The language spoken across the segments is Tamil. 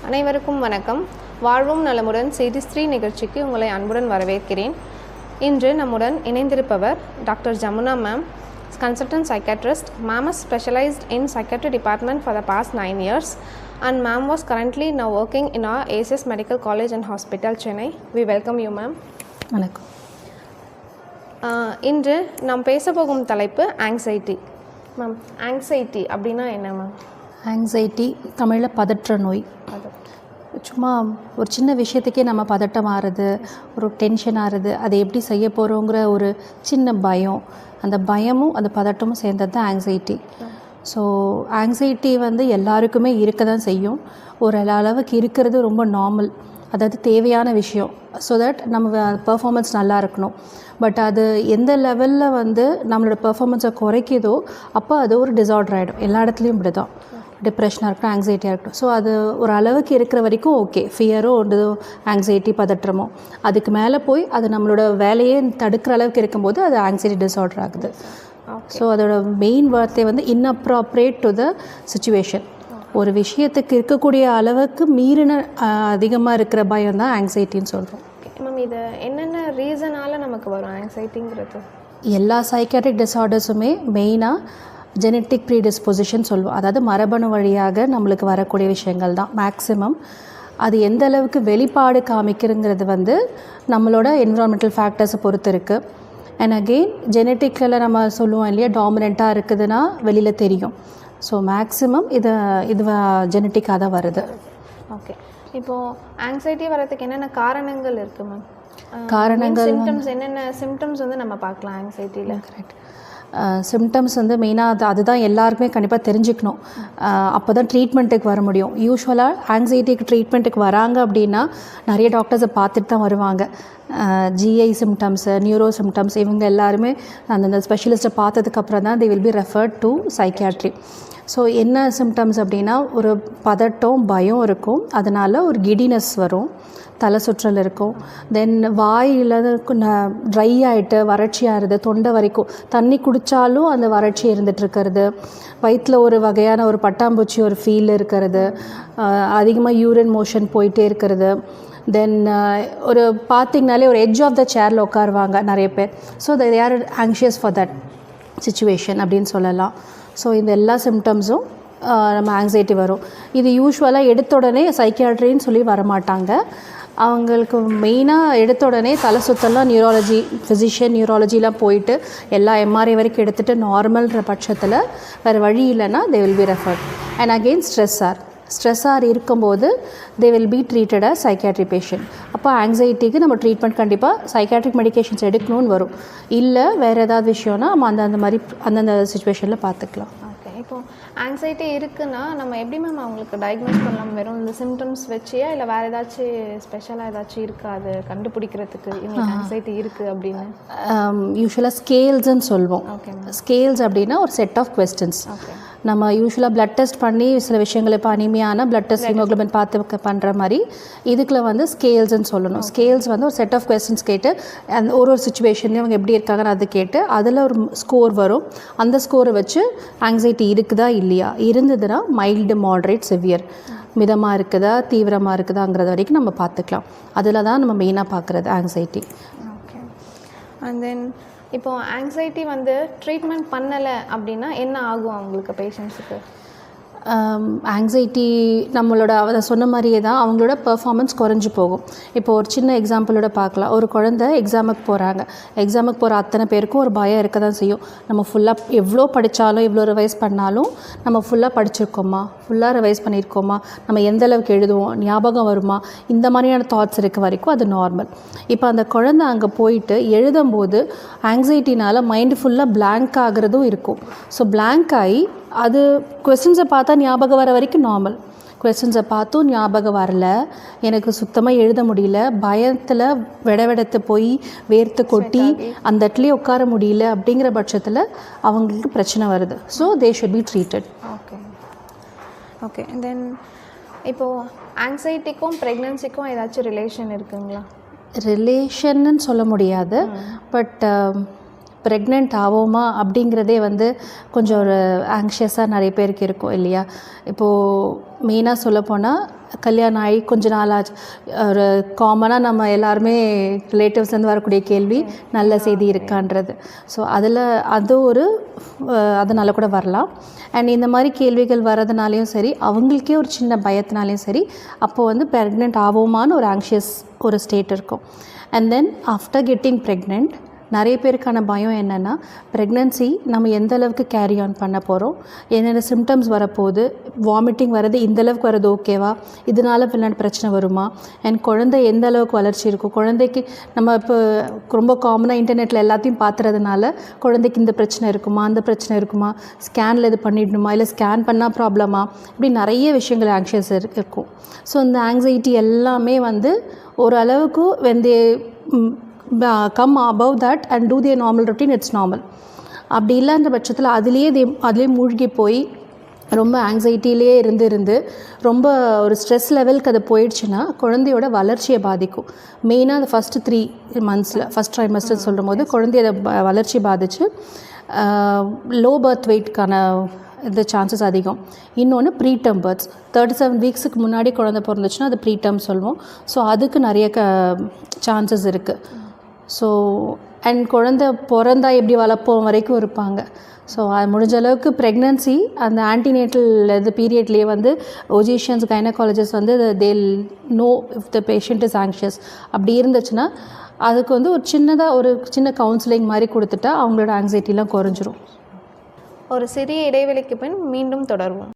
அனைவருக்கும் வணக்கம். வாழ்வும் நலமுடன் சீரிஸ் 3 நிகழ்ச்சிக்கு உங்களை அன்புடன் வரவேற்கிறேன். இன்று நம்முடன் இணைந்திருப்பவர் doctor Jamuna ma'am, consultant psychiatrist. Ma'am is specialized in psychiatry department for the past 9 years and ma'am was currently now working in our ACS Medical College and Hospital, Chennai. We welcome you, ma'am. வணக்கம். இன்று நாம் பேச போகும் தலைப்பு ஆங்ஸைட்டி. மேம், ஆங்ஸைட்டி அப்படின்னா என்ன மேம்? ஆங்ஸைட்டி தமிழில் பதற்ற நோய். சும்மா ஒரு சின்ன விஷயத்துக்கே நம்ம பதட்டம் ஆறுது, ஒரு டென்ஷன் ஆறுது, அதை எப்படி செய்ய போகிறோங்கிற ஒரு சின்ன பயம், அந்த பயமும் அந்த பதட்டமும் சேர்ந்தது தான் ஆங்ஸைட்டி. ஸோ ஆங்ஸைட்டி எல்லாருக்குமே இருக்க தான் செய்யும். ஒரு அளவுக்கு இருக்கிறது ரொம்ப நார்மல், அதாவது தேவையான விஷயம். ஸோ தட் நம்ம பெர்ஃபார்மன்ஸ் நல்லா இருக்கணும். பட் அது எந்த லெவலில் நம்மளோட பெர்ஃபார்மன்ஸை குறைக்குதோ அப்போ அது ஒரு டிஸார்டர் ஆகிடும். எல்லா இடத்துலையும் இப்படி தான், டிப்ரெஷனாக இருக்கட்டும், ஆங்ஸைட்டியாக இருக்கட்டும். ஸோ அது ஒரு அளவுக்கு இருக்கிற வரைக்கும் ஓகே, ஃபியரோ ஒன்று ஆங்ஸைட்டி பதற்றமோ. அதுக்கு மேலே போய் அது நம்மளோட வேலையே தடுக்கிற அளவுக்கு இருக்கும்போது அது ஆங்ஸைட்டி டிஸார்டர் ஆகுது. ஸோ அதோட மெயின் வார்த்தை இன்அப்ராப்ரியேட் டு த சிச்சுவேஷன். ஒரு விஷயத்துக்கு இருக்கக்கூடிய அளவுக்கு மீறின அதிகமாக இருக்கிற பயம் தான் ஆங்ஸைட்டின்னு சொல்கிறோம். மேம், இது என்னென்ன ரீசனால் நமக்கு வரும் ஆங்ஸைட்டிங்கிறது? எல்லா சைக்காட்ரிக் டிஸார்டர்ஸுமே மெயினாக ஜெனட்டிக் ப்ரீடிஸ்பொசிஷன் சொல்லுவோம். அதாவது மரபணு வழியாக நம்மளுக்கு வரக்கூடிய விஷயங்கள் தான் மேக்ஸிமம். அது எந்த அளவுக்கு வெளிப்பாடு காமிக்கிறங்கிறது நம்மளோட என்விரான்மெண்டல் ஃபேக்டர்ஸை பொறுத்து இருக்குது. அண்ட் அகெயின் ஜெனட்டிக்கில் நம்ம சொல்லுவோம் இல்லையா, டாமினண்ட்டாக இருக்குதுன்னா வெளியில் தெரியும். ஸோ மேக்ஸிமம் இது ஜெனட்டிக்காக தான் வருது. ஓகே, இப்போது ஆங்ஸைட்டி வரதுக்கு என்னென்ன காரணங்கள் இருக்குது மேம்? காரணங்கள் சிம்டம்ஸ் என்னென்ன சிம்டம்ஸ் நம்ம பார்க்கலாம் ஆங்ஸைட்டியில்? கரெக்ட். சிம்டம்ஸ் மெயினாக அதுதான் எல்லாருக்குமே கண்டிப்பாக தெரிஞ்சுக்கணும். அப்போ தான் ட்ரீட்மெண்ட்டுக்கு வர முடியும். யூஸ்வலாக ஆங்ஸைட்டிக்கு ட்ரீட்மெண்ட்டுக்கு வராங்க அப்படின்னா நிறைய டாக்டர்ஸை பார்த்துட்டு தான் வருவாங்க. ஜிஐ சிம்டம்ஸு, நியூரோ சிம்டம்ஸ், இவங்க எல்லாருமே அந்தந்த ஸ்பெஷலிஸ்ட்டை பார்த்ததுக்கப்புறம் தான் தே will be referred to psychiatry. So என்ன சிம்டம்ஸ் அப்படின்னா, ஒரு பதட்டம், பயம் இருக்கும். அதனால் ஒரு கிடினஸ் வரும், தலை சுற்றல் இருக்கும். தென் வாயில் ட்ரை ஆகிட்டு வறட்சியாகிறது, தொண்டை வரைக்கும் தண்ணி குடித்தாலும் அந்த வறட்சி இருந்துகிட்ருக்கிறது, வயிற்றில் ஒரு வகையான ஒரு பட்டாம்பூச்சி ஒரு ஃபீல் இருக்கிறது, அதிகமாக யூரின் மோஷன் போயிட்டே இருக்கிறது. தென் ஒரு பார்த்திங்கனாலே ஒரு எட்ஜ் ஆஃப் த சேரில் உட்காருவாங்க நிறைய பேர். So they are anxious for that situation அப்படின்னு சொல்லலாம். ஸோ இந்த எல்லா சிம்டம்ஸும் நம்ம ஆங்ஸைட்டி வரும். இது யூஸ்வலாக எடுத்த உடனே சைக்கியாட்ரின்னு சொல்லி வரமாட்டாங்க. அவங்களுக்கு மெயினாக எடுத்த உடனே தலை சுத்தலாம் நியூராலஜி ஃபிசிஷியன் நியூராலஜிலாம் போயிட்டு எல்லா எம்ஆர்ஐ வரைக்கும் எடுத்துகிட்டு நார்மல்ன்ற பட்சத்தில் வேறு வழி இல்லைன்னா they will be referred. And again stressor இருக்கும்போது they will be treated as psychiatry patient. அப்போ ஆங்ஸைட்டிக்கு நம்ம ட்ரீட்மெண்ட் கண்டிப்பாக சைக்கியாட்ரிக் மெடிகேஷன்ஸ் எடுக்கணும்னு வரும். இல்லை வேறு ஏதாவது விஷயம்னா நம்ம அந்த மாதிரி அந்தந்த சுச்சுவேஷனில் பார்த்துக்கலாம். ஓகே, இப்போது ஆங்ஸைட்டி இருக்குன்னா நம்ம எப்படி மேம் அவங்களுக்கு டயக்னோஸ் பண்ணலாம்? வெறும் இந்த சிம்டம்ஸ் வச்சியா, இல்லை வேறு ஏதாச்சும் ஸ்பெஷலாக ஏதாச்சும் இருக்கா அது கண்டுபிடிக்கிறதுக்கு இவங்களுக்கு ஆங்ஸைட்டி இருக்குது அப்படின்னு? யூஸ்வலாக ஸ்கேல்ஸ்ன்னு சொல்லுவோம். ஓகே, ஸ்கேல்ஸ் அப்படின்னா ஒரு செட் ஆஃப் கொஸ்டின்ஸ். ஓகே, நம்ம யூஸ்வலாக ப்ளட் டெஸ்ட் பண்ணி சில விஷயங்கள் இப்போ அனிமியான ப்ளட் டெஸ்ட் ஹீமோக்ளோபின் பார்த்து பண்ணுற மாதிரி இதுக்குள்ள ஸ்கேல்ஸ்ன்னு சொல்லணும். ஸ்கேல்ஸ் ஒரு செட் ஆஃப் கொஸ்டின்ஸ் கேட்டு அந்த ஒரு சுச்சுவேஷன்லேயும் அவங்க எப்படி இருக்காங்கன்னு அது கேட்டு அதில் ஒரு ஸ்கோர் வரும். அந்த ஸ்கோரை வச்சு ஆங்ஸைட்டி இருக்குதா இல்லையா, இருந்ததுன்னா மைல்டு, மாட்ரேட், சிவியர், மிதமாக இருக்குதா தீவிரமாக இருக்குதாங்கிறது வரைக்கும் நம்ம பார்த்துக்கலாம். அதில் தான் நம்ம மெயினாக பார்க்குறது ஆங்ஸைட்டி. ஓகே. அண்ட் தென் இப்போது ஆங்ஸைட்டி ட்ரீட்மெண்ட் பண்ணலை அப்படின்னா என்ன ஆகும் அவங்களுக்கு, பேஷண்ட்ஸுக்கு? ஆங்ஸைட்டி நம்மளோட அதை சொன்ன மாதிரியே தான் அவங்களோட பெர்ஃபார்மன்ஸ் குறைஞ்சி போகும். இப்போது ஒரு சின்ன எக்ஸாம்பிளோட பார்க்கலாம். ஒரு குழந்தை எக்ஸாமுக்கு போகிறாங்க. எக்ஸாமுக்கு போகிற அத்தனை பேருக்கும் ஒரு பயம் இருக்க தான் செய்யும். நம்ம ஃபுல்லாக எவ்வளோ படித்தாலும் எவ்வளோ ரிவைஸ் பண்ணாலும் நம்ம ஃபுல்லாக படிச்சிருக்கோமா, ஃபுல்லாக ரிவைஸ் பண்ணியிருக்கோமா, நம்ம எந்த அளவுக்கு எழுதுவோம், ஞாபகம் வருமா, இந்த மாதிரியான தாட்ஸ் இருக்க வரைக்கும் அது நார்மல். இப்போ அந்த குழந்தை அங்கே போயிட்டு எழுதும்போது ஆங்ஸைட்டினால் மைண்டு ஃபுல்லாக பிளாங்க் ஆகிறதும் இருக்கும். ஸோ பிளாங்க் ஆகி அது கொஸ்டின்ஸை பார்த்தா ஞாபகம் வர வரைக்கும் நார்மல். கொஸ்டின்ஸை பார்த்தும் ஞாபகம் வரல, எனக்கு சுத்தமாக எழுத முடியல, பயத்தில் வெடவெடத்து போய் வேர்த்து கொட்டி அந்த இடத்துலேயே உட்கார முடியல அப்படிங்கிற பட்சத்தில் அவங்களுக்கு பிரச்சனை வருது. So they should be treated. Okay, okay. Then இப்போது ஆங்ஸைட்டிக்கும் ப்ரெக்னன்சிக்கும் ஏதாச்சும் ரிலேஷன் இருக்குங்களா? ரிலேஷன்னு சொல்ல முடியாது. பட் ப்ரெக்னென்ட் ஆவோமா அப்படிங்கிறதே கொஞ்சம் ஒரு ஆங்ஷியஸாக நிறைய பேருக்கு இருக்கும் இல்லையா. இப்போது மெயினாக சொல்லப்போனால் கல்யாணம் ஆகி கொஞ்ச நாள் ஆச்சு. ஒரு காமனாக நம்ம எல்லாருமே ரிலேட்டிவ்ஸ்லேருந்து வரக்கூடிய கேள்வி நல்ல செய்தி இருக்கான்றது. ஸோ அதில் அது ஒரு அதனால் கூட வரலாம். அண்ட் இந்த மாதிரி கேள்விகள் வர்றதுனாலையும் சரி, அவங்களுக்கே ஒரு சின்ன பயத்தினாலையும் சரி, அப்போது வந்து ப்ரெக்னென்ட் ஆவோமான்னு ஒரு ஆங்ஷியஸ் ஒரு ஸ்டேட் இருக்கும். And then after getting pregnant நிறைய பேருக்கான பயம் என்னென்னா, ப்ரெக்னன்சி நம்ம எந்த அளவுக்கு கேரி ஆன் பண்ண போகிறோம், என்னென்ன சிம்டம்ஸ் வரப்போகுது, வாமிட்டிங் வர்றது இந்தளவுக்கு வர்றது ஓகேவா, இதனால் பின்னாடி பிரச்சனை வருமா, அண்ட் குழந்தை எந்த அளவுக்கு வளர்ச்சி இருக்கும், குழந்தைக்கு நம்ம இப்போ ரொம்ப காமனாக இன்டர்நெட்டில் எல்லாத்தையும் பார்த்துறதுனால குழந்தைக்கு இந்த பிரச்சனை இருக்குமா, அந்த பிரச்சனை இருக்குமா, ஸ்கேனில் இது பண்ணிடணுமா, இல்லை ஸ்கேன் பண்ணால் ப்ராப்ளமா, இப்படி நிறைய விஷயங்கள் ஆங்ஷியஸ் இருக்கும். ஸோ இந்த ஆங்ஸைட்டி எல்லாமே வந்து ஓரளவுக்கு வெந்தே come above that and do their normal routine, it's normal. அப்படி இல்லைன்ற பட்சத்தில் அதுலேயே மூழ்கி போய் ரொம்ப ஆங்ஸைட்டிலே இருந்து ரொம்ப ஒரு ஸ்ட்ரெஸ் லெவலுக்கு அது போயிடுச்சுன்னா குழந்தையோட வளர்ச்சியை பாதிக்கும். மெயினாக அந்த ஃபஸ்ட்டு 3 monthஸில் ஃபஸ்ட் ட்ரைமஸ்டர் சொல்லும் போது குழந்தையோட வளர்ச்சி பாதிச்சு லோ பர்த் வெயிட்கான இந்த சான்சஸ் அதிகம். இன்னொன்று ப்ரீடம் பர்த்ஸ் 37 வீக்ஸுக்கு முன்னாடி குழந்தை பிறந்துச்சுன்னா அது ப்ரீடம் சொல்லுவோம். ஸோ அதுக்கு நிறைய சான்சஸ் இருக்குது. ஸோ அண்ட் குழந்தை பிறந்தா எப்படி வளர்ப்போம் வரைக்கும் இருப்பாங்க. ஸோ அது முடிஞ்ச அளவுக்கு ப்ரெக்னன்சி அந்த ஆன்டினேட்டல் இது பீரியட்லேயே வந்து ஒஜிஷியன்ஸ் கைனகாலஜிஸ்ட் வந்து தேல் know if the patient is anxious. அப்படி இருந்துச்சுன்னா அதுக்கு வந்து ஒரு சின்ன கவுன்சிலிங் மாதிரி கொடுத்துட்டா அவங்களோட ஆங்ஸைட்டிலாம் குறைஞ்சிரும். ஒரு சிறிய இடைவெளிக்கு பின் மீண்டும் தொடருவோம்.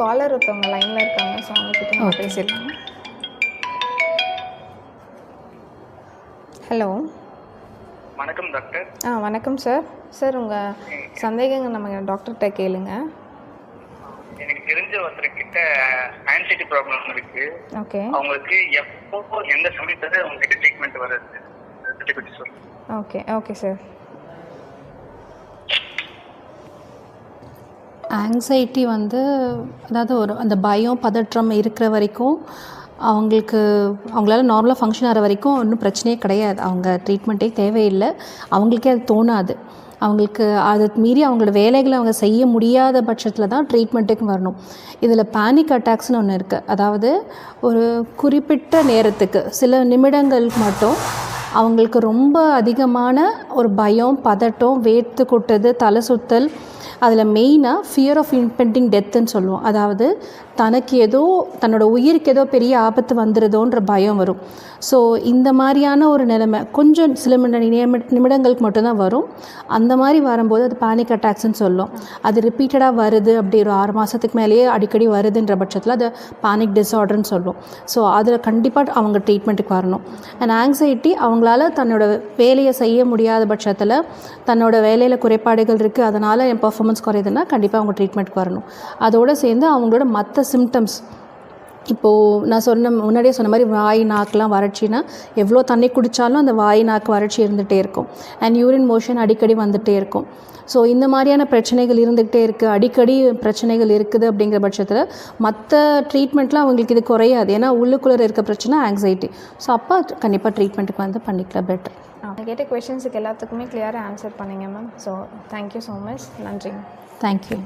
காலர் ஒருத்தவங்க லைனில் இருக்காங்க. ஸோ அவங்கக்கிட்ட நம்ம பேசிடலாம். ஹலோ, வணக்கம் டாக்டர். வணக்கம் சார். சார் உங்கள் சந்தேகங்கள் நம்ம டாக்டர்கிட்ட கேளுங்க. எனக்கு தெரிஞ்ச ஒருத்தர்கிட்ட ஆன்சைட்டி ப்ராப்ளம் இருக்கு. ஓகே. அவங்களுக்கு எப்போ எந்த சமயத்தில் அவங்ககிட்ட ட்ரீட்மெண்ட் வருது அதை பற்றி சொல்லுங்க. Okay sir. ஆங்ஸைட்டி வந்து அதாவது அந்த பயம் பதற்றம் இருக்கிற வரைக்கும் அவங்களால நார்மலாக ஃபங்க்ஷன் ஆகிற வரைக்கும் ஒன்றும் பிரச்சனையே கிடையாது. அவங்க ட்ரீட்மெண்ட்டே தேவையில்லை. அவங்களுக்கே அது தோணாது. அவங்களுக்கு அதை மீறி அவங்களோட வேலைகளை அவங்க செய்ய முடியாத பட்சத்தில் தான் ட்ரீட்மெண்ட்டுக்கு வரணும். இதில் பேனிக் அட்டாக்ஸ்னு ஒன்று இருக்குது. அதாவது ஒரு குறிப்பிட்ட நேரத்துக்கு சில நிமிடங்களுக்கு மட்டும் அவங்களுக்கு ரொம்ப அதிகமான ஒரு பயம், பதட்டம், வேர்த்து கொட்டுது, தலை சுத்தல், அதில் மெயினாக ஃபியர் ஆஃப் இம்பெண்டிங் டெத்துன்னு சொல்லுவோம். அதாவது தன்னோட உயிருக்கு ஏதோ பெரிய ஆபத்து வந்துடுதோன்ற பயம் வரும். ஸோ இந்த மாதிரியான ஒரு நிலைமை கொஞ்சம் சில நிமிடங்களுக்கு மட்டும்தான் வரும். அந்த மாதிரி வரும்போது அது பேனிக் அட்டாக்ஸ்ன்னு சொல்லும். அது ரிப்பீட்டடாக வருது, அப்படி ஒரு 6 மாதத்துக்கு மேலேயே அடிக்கடி வருதுன்ற பட்சத்தில் அது பேனிக் டிஸார்டர்னு சொல்லும். ஸோ அதில் கண்டிப்பாக அவங்க ட்ரீட்மெண்ட்டுக்கு வரணும். அண்ட் ஆங்ஸைட்டி அவங்களால தன்னோட வேலையை செய்ய முடியாத பட்சத்தில், தன்னோட வேலையில் குறைபாடுகள் இருக்குது, அதனால் என் பர்ஃபார்மன்ஸ் குறையுதுன்னா கண்டிப்பாக அவங்க ட்ரீட்மெண்ட்டுக்கு வரணும். அதோடு சேர்ந்து அவங்களோட மற்ற சிம்டம்ஸ் இப்போது நான் முன்னாடியே சொன்ன மாதிரி வாய் நாக்கெலாம் வறட்சினா எவ்வளோ தண்ணி குடித்தாலும் அந்த வாய் நாக்கு வறட்சி இருந்துகிட்டே இருக்கும். அண்ட் யூரின் மோஷன் அடிக்கடி வந்துகிட்டே இருக்கும். ஸோ இந்த மாதிரியான பிரச்சனைகள் இருந்துக்கிட்டே இருக்குது, அடிக்கடி பிரச்சனைகள் இருக்குது. அப்படிங்கிற பட்சத்தில் மற்ற ட்ரீட்மெண்ட்லாம் அவங்களுக்கு இது குறையாது. ஏன்னா உள்ளுக்குள்ளே இருக்க பிரச்சனை ஆங்ஸைட்டி. ஸோ அப்போ கண்டிப்பாக ட்ரீட்மெண்ட்டுக்கு வந்து பண்ணிக்கலாம் பெட்டர். நான் கேட்ட கொஷின்ஸுக்கு எல்லாத்துக்குமே கிளியராக ஆன்சர் பண்ணிங்க ma'am. So thank you so much. நன்றி. தேங்க்யூ.